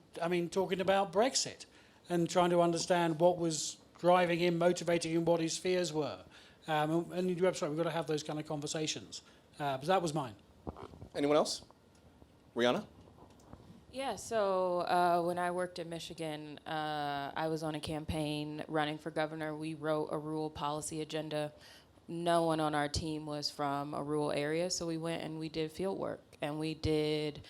talking about Brexit and trying to understand what was driving him, motivating him, what his fears were. And you're absolutely right, we've got to have those kind of conversations. But that was mine. Anyone else? Rihanna? Yeah, so when I worked in Michigan, I was on a campaign running for governor. We wrote a rural policy agenda. No one on our team was from a rural area, so we went and we did field work, and we did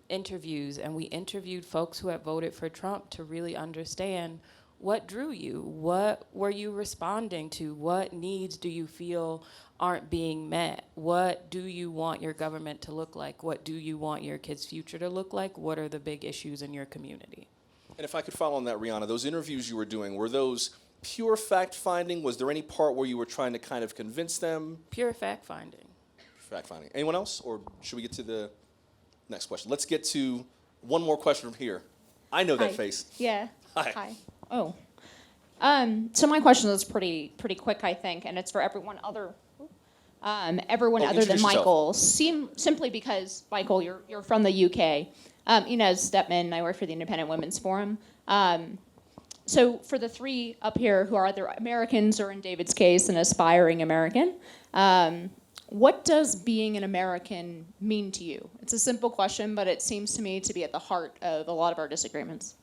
interviews, and we interviewed folks who had voted for Trump to really understand what drew you, what were you responding to, what needs do you feel aren't being met, what do you want your government to look like, what do you want your kids' future to look like, what are the big issues in your community. And if I could follow on that, Rihanna, those interviews you were doing, were those pure fact-finding? Was there any part where you were trying to kind of convince them? Pure fact-finding. Fact-finding. Anyone else, or should we get to the next question? Let's get to one more question from here. I know that Hi. face. Yeah. Hi. Oh. So my question is pretty quick, I think, and it's for everyone other than introduce Michael. Simply because, Michael, you're from the UK. Inez Stepman, I work for the Independent Women's Forum. So for the three up here who are either Americans or, in David's case, an aspiring American, what does being an American mean to you? It's a simple question, but it seems to me to be at the heart of a lot of our disagreements.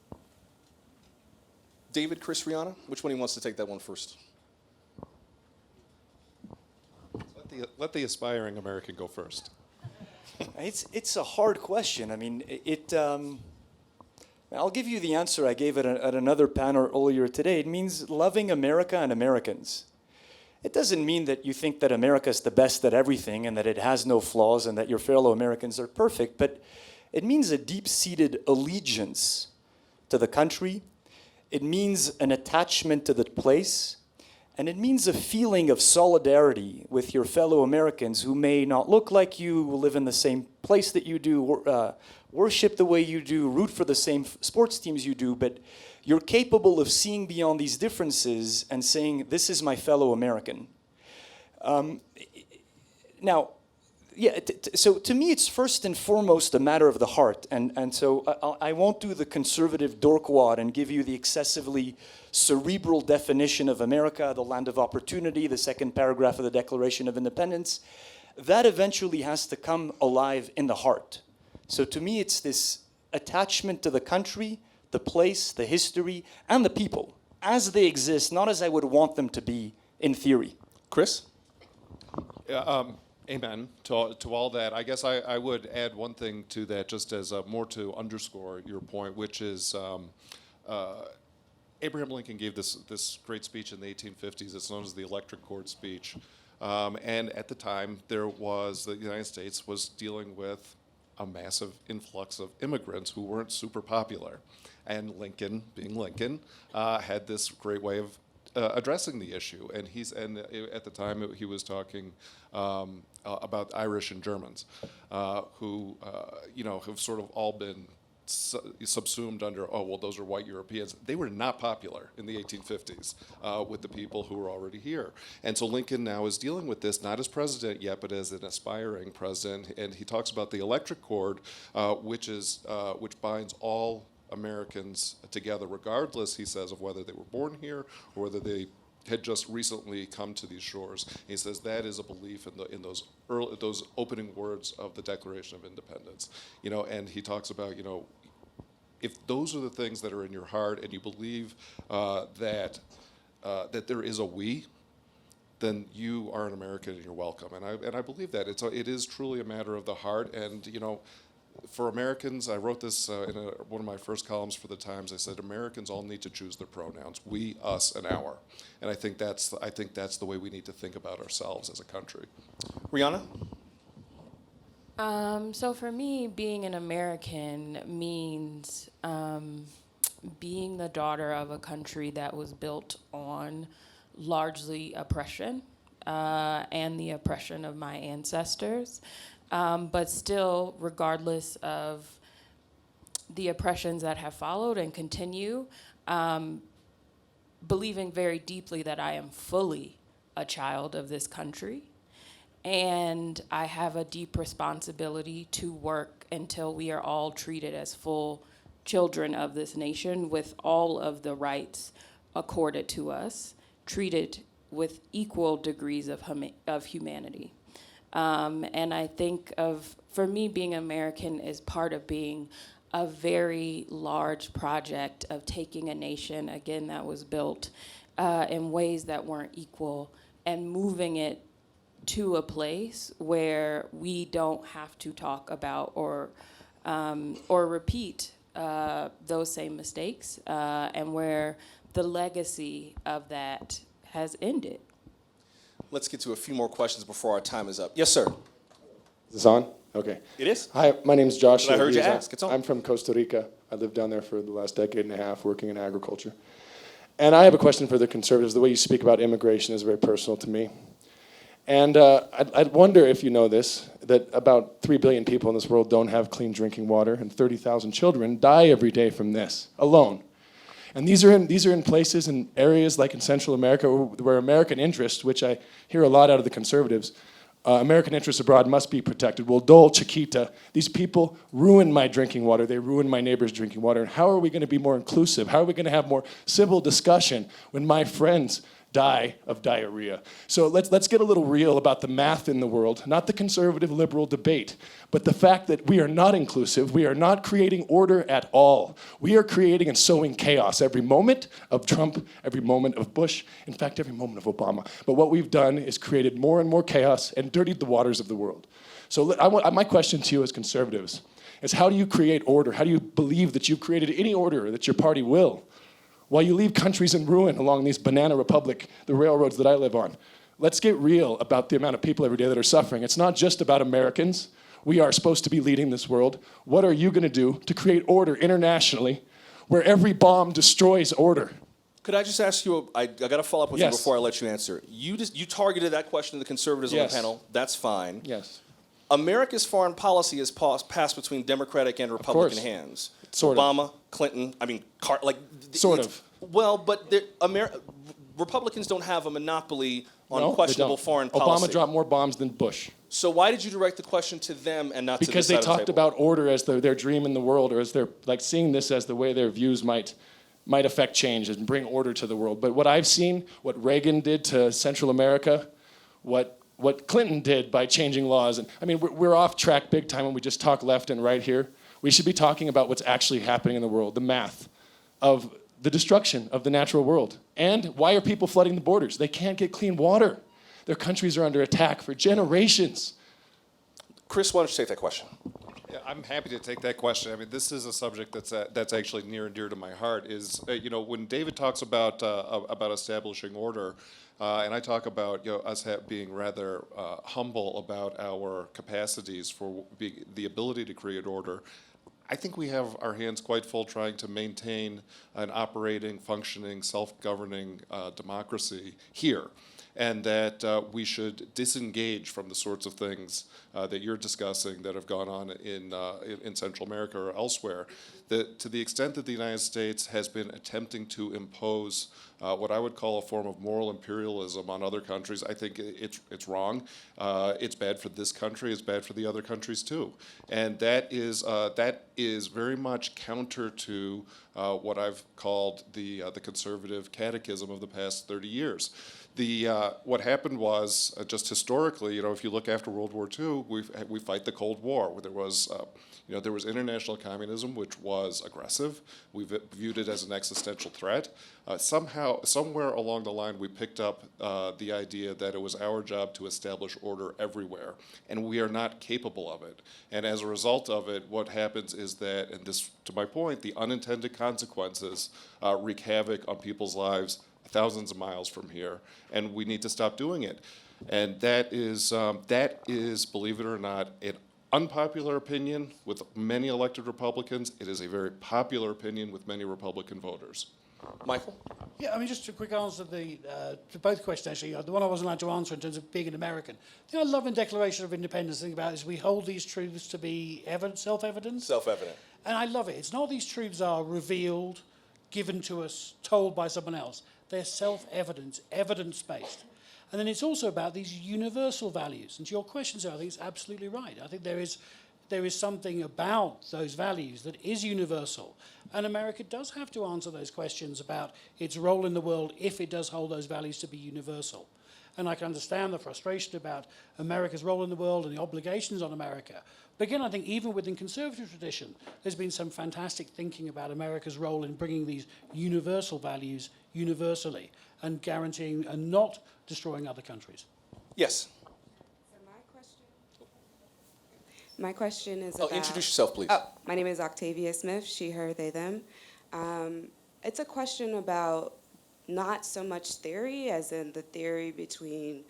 David, Chris, Rihanna, which one of you wants to take that one first? Let the aspiring American go first. It's a hard question. I mean, I'll give you the answer I gave at another panel earlier today. It means loving America and Americans. It doesn't mean that you think that America is the best at everything and that it has no flaws and that your fellow Americans are perfect, but it means a deep-seated allegiance to the country. It means an attachment to the place, and it means a feeling of solidarity with your fellow Americans who may not look like you, who live in the same place that you do, worship the way you do, root for the same sports teams you do, but you're capable of seeing beyond these differences and saying, this is my fellow American. Now, yeah, so to me, it's first and foremost a matter of the heart. And so I won't do the conservative dorkwad and give you the excessively cerebral definition of America, the land of opportunity, the second paragraph of the Declaration of Independence. That eventually has to come alive in the heart. So to me, it's this attachment to the country, the place, the history, and the people as they exist, not as I would want them to be in theory. Chris? Amen to all that. I guess I would add one thing to that, just as more to underscore your point, which is Abraham Lincoln gave this great speech in the 1850s. It's known as the Electric Cord speech. And at the time, the United States was dealing with a massive influx of immigrants who weren't super popular. And Lincoln, being Lincoln, had this great way of addressing the issue. And at the time he was talking about Irish and Germans, who have sort of all been subsumed under, oh, well, those are white Europeans. They were not popular in the 1850s with the people who were already here. And so Lincoln now is dealing with this, not as president yet, but as an aspiring president. And he talks about the electric cord, which binds all Americans together, regardless, he says, of whether they were born here or whether they had just recently come to these shores. He says that is a belief in those opening words of the Declaration of Independence. And he talks about, if those are the things that are in your heart and you believe that there is a we, then you are an American and you're welcome. And I believe that it is truly a matter of the heart. And for Americans, I wrote this in one of my first columns for the Times. I said Americans all need to choose their pronouns: we, us, and our. And I think that's the way we need to think about ourselves as a country. Rihanna? So for me, being an American means being the daughter of a country that was built on largely oppression and the oppression of my ancestors. But still, regardless of the oppressions that have followed and continue, believing very deeply that I am fully a child of this country, and I have a deep responsibility to work until we are all treated as full children of this nation with all of the rights accorded to us, treated with equal degrees of humanity. And I think for me, being American is part of being a very large project of taking a nation, again, that was built in ways that weren't equal and moving it to a place where we don't have to talk about or repeat those same mistakes and where the legacy of that has ended. Let's get to a few more questions before our time is up. Yes, sir. Is this on? Okay. It is? Hi, my name's Josh. I heard you ask. It's on. I'm from Costa Rica. I lived down there for the last decade and a half working in agriculture. And I have a question for the conservatives. The way you speak about immigration is very personal to me. And I'd wonder if you know this, that about 3 billion people in this world don't have clean drinking water, and 30,000 children die every day from this alone. And these are in places and areas like in Central America where American interest, which I hear a lot out of the conservatives, American interests abroad must be protected. Well, Dole, Chiquita, these people ruin my drinking water. They ruin my neighbor's drinking water. And how are we going to be more inclusive? How are we going to have more civil discussion when my friends die of diarrhea? So let's get a little real about the math in the world, not the conservative liberal debate, but the fact that we are not inclusive. We are not creating order at all. We are creating and sowing chaos every moment of Trump, every moment of Bush, in fact, every moment of Obama. But what we've done is created more and more chaos and dirtied the waters of the world. So my question to you as conservatives is, how do you create order? How do you believe that you've created any order that your party will, while you leave countries in ruin along these banana republic, the railroads that I live on? Let's get real about the amount of people every day that are suffering. It's not just about Americans. We are supposed to be leading this world. What are you going to do to create order internationally where every bomb destroys order? Could I just ask you, I got to follow up with you before I let you answer. You targeted that question to the conservatives on the panel. That's fine. Yes. America's foreign policy is passed between Democratic and Republican hands. Sort Obama, of. Clinton, Sort of. Well, but Republicans don't have a monopoly on questionable foreign policy. Obama dropped more bombs than Bush. So why did you direct the question to them and not to this Because side they of the talked table? about order as their dream in the world, or as their seeing this as the way their views might affect change and bring order to the world. But what I've seen, what Reagan did to Central America, what Clinton did by changing laws, and I mean we're off track big time when we just talk left and right here. We should be talking about what's actually happening in the world, the math of the destruction of the natural world. And why are people flooding the borders? They can't get clean water. Their countries are under attack for generations. Chris, why don't you take that question? Yeah, I'm happy to take that question. I mean, this is a subject that's actually near and dear to my heart. Is when David talks about establishing order, and I talk about us being rather humble about our capacities for the ability to create order. I think we have our hands quite full trying to maintain an operating, functioning, self-governing democracy here, and that we should disengage from the sorts of things that you're discussing that have gone on in Central America or elsewhere. To the extent that the United States has been attempting to impose what I would call a form of moral imperialism on other countries, I think it's wrong. It's bad for this country. It's bad for the other countries too, and that is very much counter to what I've called the conservative catechism of the past 30 years. What happened was, just historically, if you look after World War II, we fight the Cold War, where there was international communism, which was aggressive. We viewed it as an existential threat. Somewhere along the line, we picked up the idea that it was our job to establish order everywhere, and we are not capable of it. And as a result of it, what happens is that, and this, to my point, the unintended consequences wreak havoc on people's lives thousands of miles from here, and we need to stop doing it. And that is, believe it or not, an unpopular opinion with many elected Republicans. It is a very popular opinion with many Republican voters. Michael? Yeah, I mean, just a quick answer to both questions, actually. The one I wasn't allowed to answer in terms of being an American. The thing I love in Declaration of Independence, think about is we hold these truths to be self-evident. Self-evident. And I love it. It's not these truths are revealed, given to us, told by someone else. They're self-evident, evidence-based. And then it's also about these universal values. And to your question, sir, I think it's absolutely right. I think there is something about those values that is universal. And America does have to answer those questions about its role in the world if it does hold those values to be universal. And I can understand the frustration about America's role in the world and the obligations on America. But again, I think even within conservative tradition, there's been some fantastic thinking about America's role in bringing these universal values universally and guaranteeing and not destroying other countries. Yes. So my question is about... Introduce yourself, please. My name is Octavia Smith, she, her, they, them. It's a question about not so much theory, as in the theory between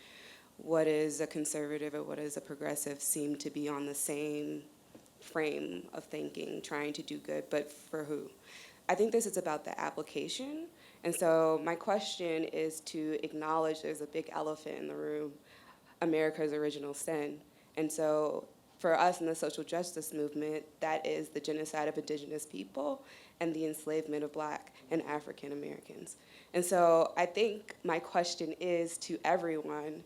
what is a conservative and what is a progressive seem to be on the same frame of thinking, trying to do good, but for who? I think this is about the application. And so my question is to acknowledge there's a big elephant in the room, America's original sin. And so for us in the social justice movement, that is the genocide of indigenous people and the enslavement of Black and African Americans. And so I think my question is to everyone,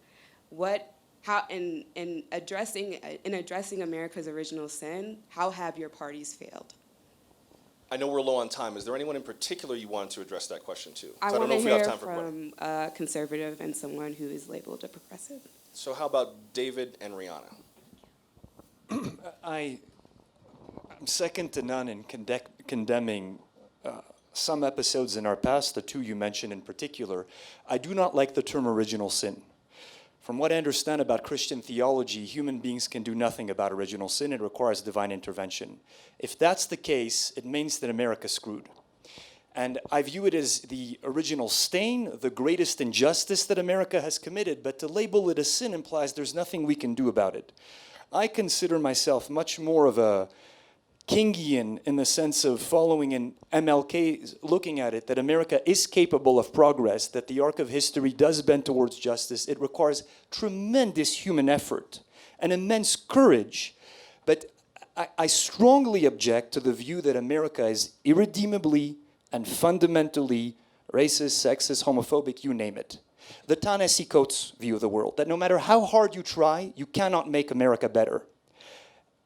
in addressing America's original sin, how have your parties failed? I know we're low on time. Is there anyone in particular you wanted to address that question to? I want to hear from a conservative and someone who is labeled a progressive. So how about David and Rihanna? I'm second to none in condemning some episodes in our past, the two you mentioned in particular. I do not like the term original sin. From what I understand about Christian theology, human beings can do nothing about original sin. It requires divine intervention. If that's the case, it means that America's screwed. And I view it as the original stain, the greatest injustice that America has committed, but to label it a sin implies there's nothing we can do about it. I consider myself much more of a Kingian in the sense of following in MLK, looking at it, that America is capable of progress, that the arc of history does bend towards justice. It requires tremendous human effort and immense courage. But I strongly object to the view that America is irredeemably and fundamentally racist, sexist, homophobic, you name it. The Ta-Nehisi Coates view of the world, that no matter how hard you try, you cannot make America better.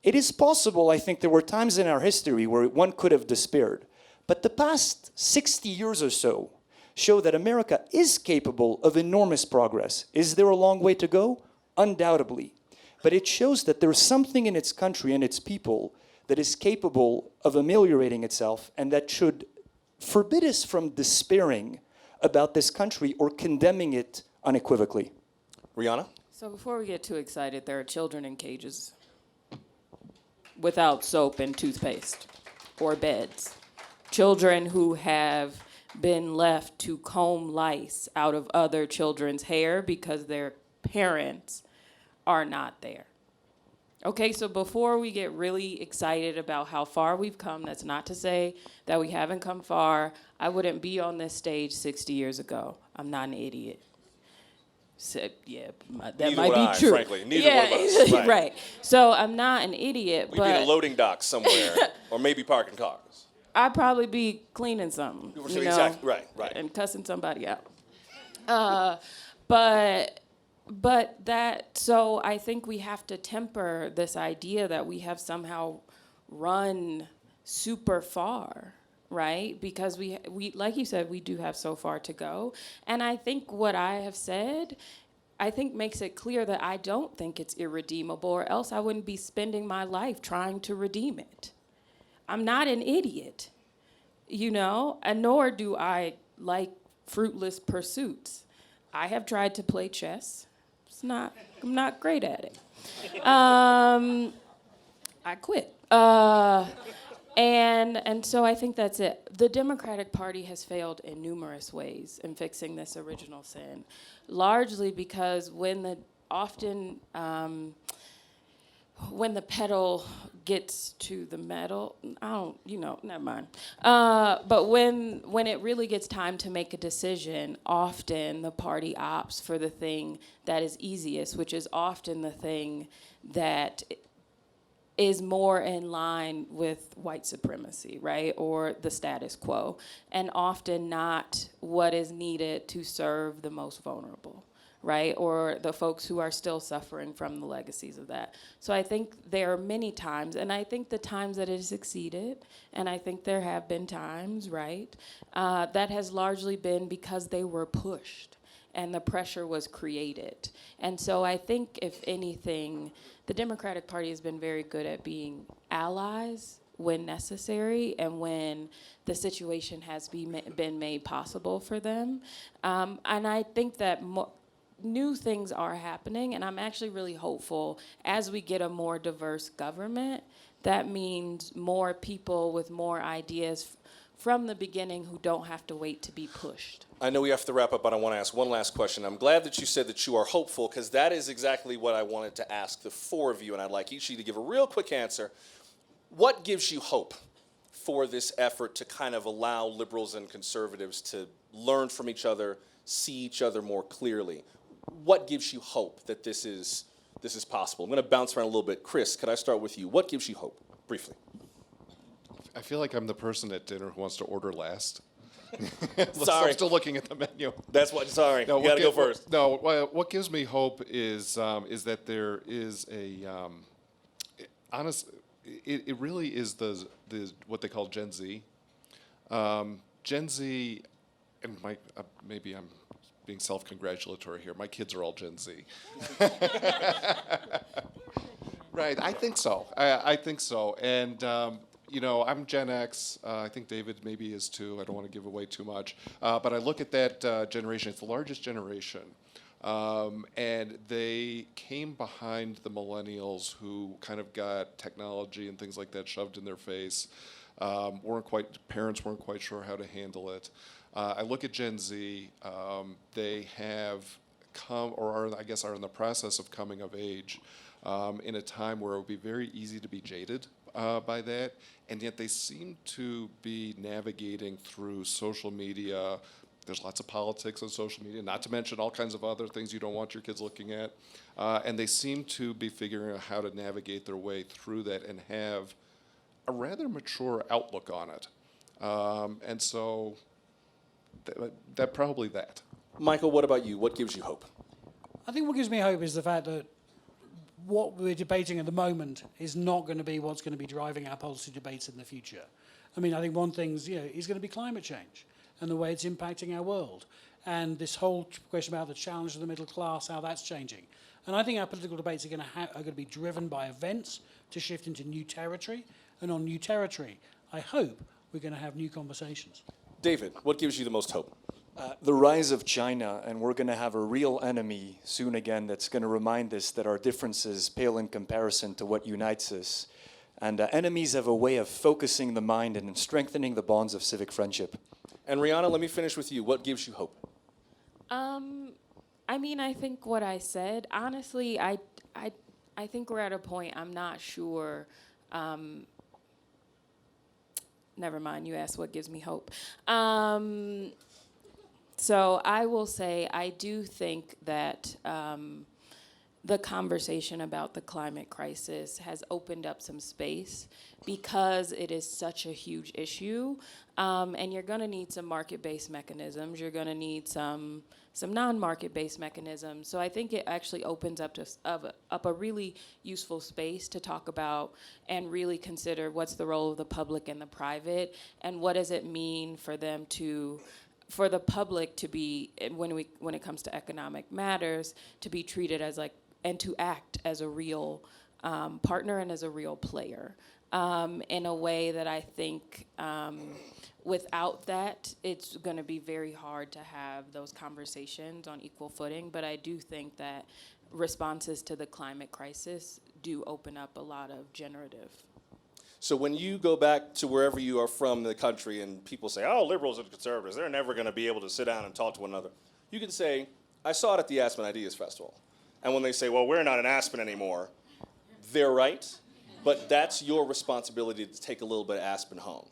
It is possible, I think, there were times in our history where one could have despaired. But the past 60 years or so show that America is capable of enormous progress. Is there a long way to go? Undoubtedly. But it shows that there's something in its country and its people that is capable of ameliorating itself and that should forbid us from despairing about this country or condemning it unequivocally. Rihanna? So before we get too excited, there are children in cages without soap and toothpaste or beds. Children who have been left to comb lice out of other children's hair because their parents are not there. Okay, so before we get really excited about how far we've come, that's not to say that we haven't come far. I wouldn't be on this stage 60 years ago. I'm not an idiot. So, yeah, that Neither might would be I, true. frankly. Neither one of us. Right. Right. So I'm not an idiot, We'd be in a loading dock somewhere, or maybe parking cars. I'd probably be cleaning something, you know, Exactly. Right. and cussing somebody out. But that, so I think we have to temper this idea that we have somehow run super far, right? Because we like you said, we do have so far to go. And I think what I have said, I think makes it clear that I don't think it's irredeemable, or else I wouldn't be spending my life trying to redeem it. I'm not an idiot, you know, and nor do I like fruitless pursuits. I have tried to play chess. I'm not great at it. I quit. And so I think that's it. The Democratic Party has failed in numerous ways in fixing this original sin, largely because when the pedal gets to the metal, never mind. But when it really gets time to make a decision, often the party opts for the thing that is easiest, which is often the thing that is more in line with white supremacy, right, or the status quo, and often not what is needed to serve the most vulnerable, right, or the folks who are still suffering from the legacies of that. So I think there are many times, and I think the times that it has succeeded, and I think there have been times, right, that has largely been because they were pushed and the pressure was created. And so I think, if anything, the Democratic Party has been very good at being allies when necessary and when the situation has been made possible for them. And I think that new things are happening, and I'm actually really hopeful as we get a more diverse government. That means more people with more ideas from the beginning who don't have to wait to be pushed. I know we have to wrap up, but I want to ask one last question. I'm glad that you said that you are hopeful, because that is exactly what I wanted to ask the four of you, and I'd like each of you to give a real quick answer. What gives you hope for this effort to kind of allow liberals and conservatives to learn from each other, see each other more clearly? What gives you hope that this is possible? I'm going to bounce around a little bit. Chris, could I start with you? What gives you hope, briefly? I feel like I'm the person at dinner who wants to order last. Sorry. I'm still looking at the menu. That's what. Sorry, No, you got to go first. No, what gives me hope is that there is a honest. It really is the what they call Gen Z. Gen Z, and maybe I'm being self-congratulatory here. My kids are all Gen Z. Right, I think so. I think so, and. I'm Gen X. I think David maybe is too. I don't want to give away too much. But I look at that generation. It's the largest generation. And they came behind the millennials who kind of got technology and things like that shoved in their face. Parents weren't quite sure how to handle it. I look at Gen Z. They have come, or are in the process of coming of age in a time where it would be very easy to be jaded by that, and yet they seem to be navigating through social media. There's lots of politics on social media, not to mention all kinds of other things you don't want your kids looking at, and they seem to be figuring out how to navigate their way through that and have a rather mature outlook on it. And so that probably that. Michael, what about you? What gives you hope? I think what gives me hope is the fact that what we're debating at the moment is not going to be what's going to be driving our policy debates in the future. I mean, I think one thing is going to be climate change and the way it's impacting our world, and this whole question about the challenge of the middle class, how that's changing. And I think our political debates are going to be driven by events to shift into new territory, and on new territory, I hope we're going to have new conversations. David, what gives you the most hope? The rise of China, and we're going to have a real enemy soon again that's going to remind us that our differences pale in comparison to what unites us. And enemies have a way of focusing the mind and strengthening the bonds of civic friendship. And Rihanna, let me finish with you. What gives you hope? I think what I said, honestly, I I think we're at a point, I'm not sure. Never mind, you asked what gives me hope. So I will say I do think that the conversation about the climate crisis has opened up some space because it is such a huge issue. And you're going to need some market-based mechanisms. You're going to need some non-market-based mechanisms. So I think it actually opens up a really useful space to talk about and really consider what's the role of the public and the private, and what does it mean for them to, for the public to be, when it comes to economic matters, to be treated as like, and to act as a real partner and as a real player, in a way that I think without that, it's going to be very hard to have those conversations on equal footing. But I do think that responses to the climate crisis do open up a lot of generative. So when you go back to wherever you are from in the country and people say, oh, liberals and conservatives, they're never going to be able to sit down and talk to one another, you can say, I saw it at the Aspen Ideas Festival. And when they say, well, we're not in Aspen anymore, they're right. But that's your responsibility to take a little bit of Aspen home.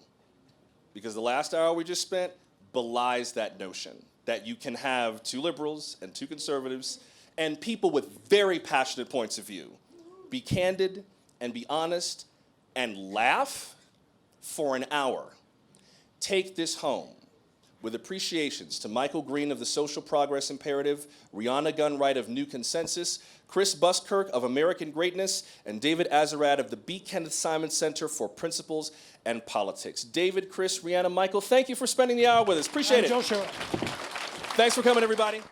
Because the last hour we just spent belies that notion that you can have two liberals and two conservatives and people with very passionate points of view be candid and be honest and laugh for an hour. Take this home with appreciations to Michael Green of the Social Progress Imperative, Rihanna Gunn-Wright of New Consensus, Chris Buskirk of American Greatness, and David Azarad of the B. Kenneth Simon Center for Principles and Politics. David, Chris, Rihanna, Michael, thank you for spending the hour with us. Appreciate it. Joshua. Thanks for coming, everybody.